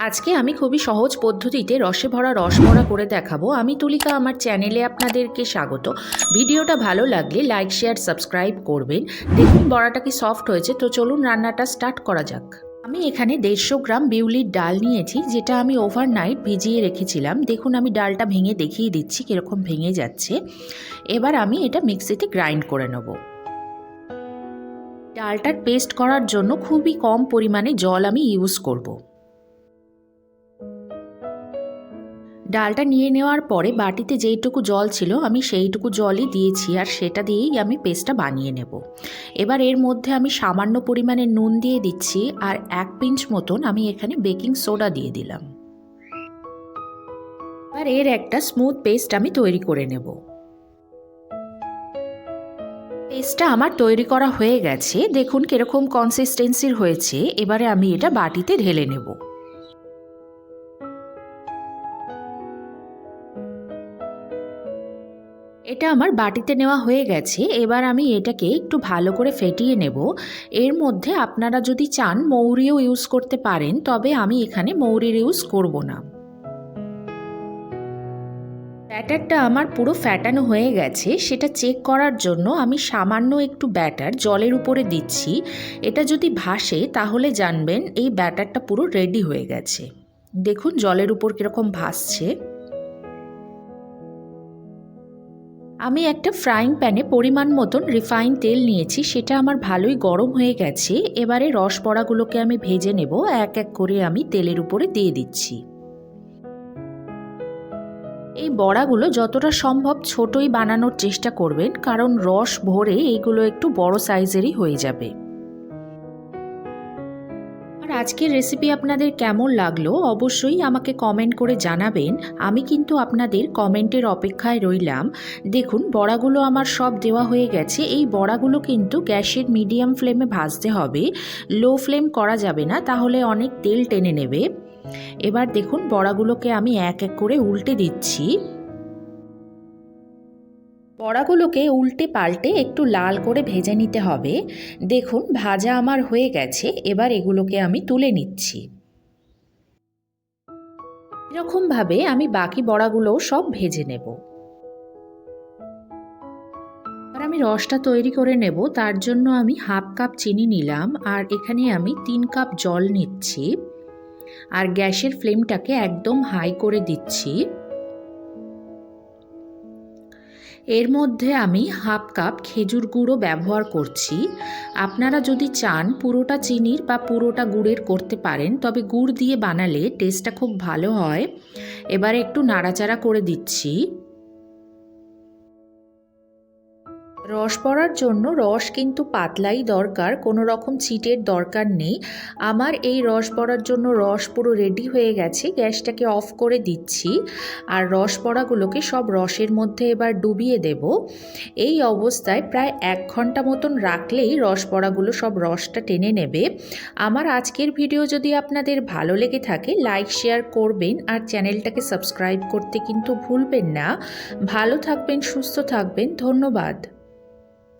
আজকে আমি খুবই সহজ পদ্ধতিতে রসে ভরা রসবড়া করে দেখাবো। আমি তুলিকা, আমার চ্যানেলে আপনাদেরকে স্বাগত। ভিডিওটা ভালো লাগলে লাইক, শেয়ার, সাবস্ক্রাইব করবেন। দেখুন বড়াটা কি সফট হয়েছে। তো চলুন রান্নাটা স্টার্ট করা যাক। আমি এখানে 150 গ্রাম বিউলির ডাল নিয়েছি, যেটা আমি ওভারনাইট ভিজিয়ে রেখেছিলাম। দেখুন আমি ডালটা ভেঙে দেখিয়ে দিচ্ছি কীরকম ভেঙে যাচ্ছে। এবার আমি এটা মিক্সিতে গ্রাইন্ড করে নেব। ডালটার পেস্ট করার জন্য খুবই কম পরিমাণে জল আমি ইউজ করব। ডালটা নিয়ে নেওয়ার পরে বাটিতে যেইটুকু জল ছিল আমি সেইটুকু জলই দিয়েছি, আর সেটা দিয়েই আমি পেস্টটা বানিয়ে নেব। এবার এর মধ্যে আমি সামান্য পরিমাণে নুন দিয়ে দিচ্ছি, আর 1 পিঞ্চ মতন আমি এখানে বেকিং সোডা দিয়ে দিলাম। আর এর একটা স্মুথ পেস্ট আমি তৈরি করে নেব। পেস্টটা আমার তৈরি করা হয়ে গেছে। দেখুন কিরকম কনসিস্টেন্সির হয়েছে। এবারে আমি এটা বাটিতে ঢেলে নেব। এটা আমার বাটিতে নেওয়া হয়ে গেছে। এবার আমি এটাকে একটু ভালো করে ফেটিয়ে নেব। এর মধ্যে আপনারা যদি চান মৌরিও ইউজ করতে পারেন, তবে আমি এখানে মৌরির ইউজ করব না। ব্যাটারটা আমার পুরো ফ্যাটানো হয়ে গেছে। সেটা চেক করার জন্য আমি সামান্য একটু ব্যাটার জলের উপরে দিচ্ছি। এটা যদি ভাসে তাহলে জানবেন এই ব্যাটারটা পুরো রেডি হয়ে গেছে। দেখুন জলের উপর কীরকম ভাসছে। আমি একটা ফ্রাইং প্যানে পরিমাণ মতন রিফাইন তেল নিয়েছি, সেটা আমার ভালোই গরম হয়ে গেছে। এবারে রস বড়াগুলোকে আমি ভেজে নেব। এক এক করে আমি তেলের উপরে দিয়ে দিচ্ছি। এই বড়াগুলো যতটা সম্ভব ছোটই বানানোর চেষ্টা করবেন, কারণ রস ভরে এইগুলো একটু বড় সাইজেরই হয়ে যাবে। আর আজকের রেসিপি আপনাদের কেমন লাগলো অবশ্যই আমাকে কমেন্ট করে জানাবেন। আমি কিন্তু আপনাদের কমেন্টের অপেক্ষায় রইলাম। দেখুন বড়াগুলো আমার সব দেওয়া হয়ে গেছে। এই বড়াগুলো কিন্তু গ্যাসের মিডিয়াম ফ্লেমে ভাজতে হবে, লো ফ্লেম করা যাবে না, তাহলে অনেক তেল টেনে নেবে। এবার দেখুন বড়াগুলোকে আমি এক এক করে উল্টে দিচ্ছি। বড়াগুলোকে উল্টে পাল্টে একটু লাল করে ভেজে নিতে হবে। দেখুন ভাজা আমার হয়ে গেছে। এবার এগুলোকে আমি তুলে নিচ্ছি। এরকমভাবে আমি বাকি বড়াগুলোও সব ভেজে নেব। আর আমি রসটা তৈরি করে নেব। তার জন্য আমি হাফ কাপ চিনি নিলাম, আর এখানে আমি 3 কাপ জল নিচ্ছি, আর গ্যাসের ফ্লেমটাকে একদম হাই করে দিচ্ছি। এর মধ্যে আমি হাফ কাপ খেজুর গুঁড়ো ব্যবহার করছি। আপনারা যদি চান পুরোটা চিনির বা পুরোটা গুড়ের করতে পারেন, তবে গুড় দিয়ে বানালে টেস্টটা খুব ভালো হয়। এবারে একটু নাড়াচাড়া করে দিচ্ছি। রস পড়ার জন্য রস কিন্তু পাতলাই দরকার, কোনো রকম চিটের দরকার নেই। আমার এই রস পড়ার জন্য রস পুরো রেডি হয়ে গেছে। গ্যাসটাকে অফ করে দিচ্ছি, আর রস পড়াগুলোকে সব রসের মধ্যে এবার ডুবিয়ে দেব। এই অবস্থায় প্রায় 1 ঘন্টা মতন রাখলেই রস পড়াগুলো সব রসটা টেনে নেবে। আমার আজকের ভিডিও যদি আপনাদের ভালো লেগে থাকে লাইক শেয়ার করবেন, আর চ্যানেলটাকে সাবস্ক্রাইব করতে কিন্তু ভুলবেন না। ভালো থাকবেন, সুস্থ থাকবেন। ধন্যবাদ।